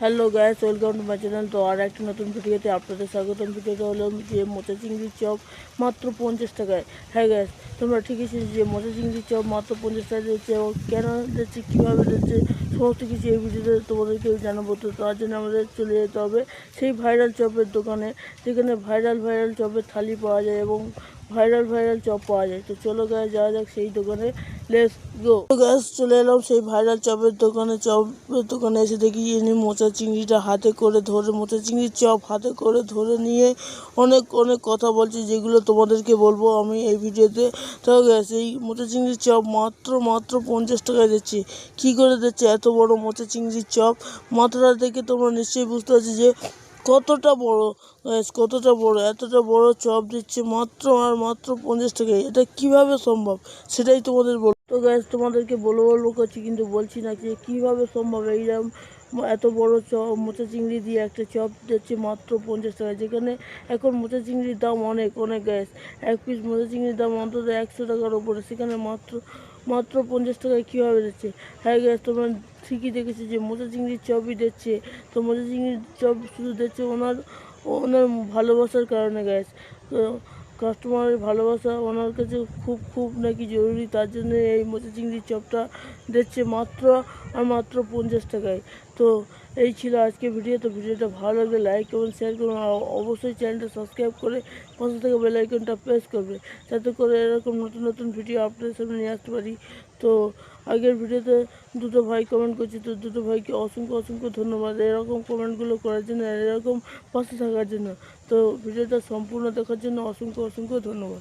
Hello guys, welcome to my channel. তো আর একটা নতুন ভিডিওতে আপনাদের স্বাগতম। ভিডিওটা হলো যে মোচা চিংড়ির চপ মাত্র 50 টাকায়। হ্যাঁ গাইস, তোমরা ঠিকই শুনেছো যে মোচা চিংড়ির চপ মাত্র 50 টাকা দিচ্ছে, এবং কেন দিচ্ছে, কীভাবে দিচ্ছে, সমস্ত কিছু এই ভিডিওতে তোমাদেরকে জানাবো। তো তার জন্য আমাদের চলে যেতে হবে সেই ভাইরাল চপের দোকানে, যেখানে ভাইরাল চপের থালি পাওয়া যায় এবং ভাইরাল চপ পাওয়া যায়। তো চলো গাইস, যাওয়া যাক সেই দোকানে। Let's go. তো গাইস, চলে এলাম সেই ভাইরাল চপের দোকানে এসে দেখি ইনি মোচা চিংড়িটা হাতে করে ধরে, মোচা চিংড়ির চপ হাতে করে ধরে নিয়ে অনেক কথা বলছে, যেগুলো তোমাদেরকে বলবো আমি এই ভিডিওতে। তো গাইস, এই মোচা চিংড়ির চপ মাত্র 50 টাকায় দিচ্ছে। কী করে দিচ্ছে এত বড় মোচা চিংড়ির চপ? মাথাটা দেখে তোমরা নিশ্চয়ই বুঝতে পারছি যে কতটা বড়। গাইস, কতটা বড়, এতটা বড় চপ দিচ্ছে মাত্র 50 টাকায়। এটা কিভাবে সম্ভব সেটাই তোমাদের বলবো। তো গাইস, তোমাদেরকে বলবো করছি, কিন্তু বলছি না যে কীভাবে সম্ভব এইরকম এত বড় মোচা চিংড়ি দিয়ে একটা চপ দিচ্ছে মাত্র 50 টাকায়, যেখানে এখন মোচা চিংড়ির দাম অনেক গাইস। এক পিস মোচা চিংড়ির দাম অন্তত 100 টাকার ওপরে, সেখানে মাত্র 50 টাকায় কীভাবে দিচ্ছে? হ্যাঁ গাইস, তোমরা ঠিকই দেখেছি যে মোচা চিংড়ির চপই দিচ্ছে। তো মোচা চিংড়ির চপ শুধু দিচ্ছে ওনার ভালোবাসার কারণে গাইস। তো কাস্টমারের ভালোবাসা ওনার কাছে খুব নাকি জরুরি, তার জন্য এই মোচা চিংড়ির চপটা দিচ্ছে মাত্র 50 টাকায়। তো এই ছিল আজকে ভিডিও। তো ভিডিওটা ভালো লাগলে লাইক করুন, শেয়ার করুন, আর অবশ্যই চ্যানেলটা সাবস্ক্রাইব করে পাশে থেকে বেল আইকনটা প্রেস করবে, যাতে করে এরকম নতুন ভিডিও আপনাদের সামনে নিয়ে আসতে পারি। তো আগের ভিডিওতে দুটো ভাই কমেন্ট করছে, তো দুটো ভাইকে অসংখ্য ধন্যবাদ এরকম কমেন্টগুলো করার জন্য, আর এরকম পাশে থাকার জন্য। তো ভিডিওটা সম্পূর্ণ দেখার জন্য অসংখ্য ধন্যবাদ।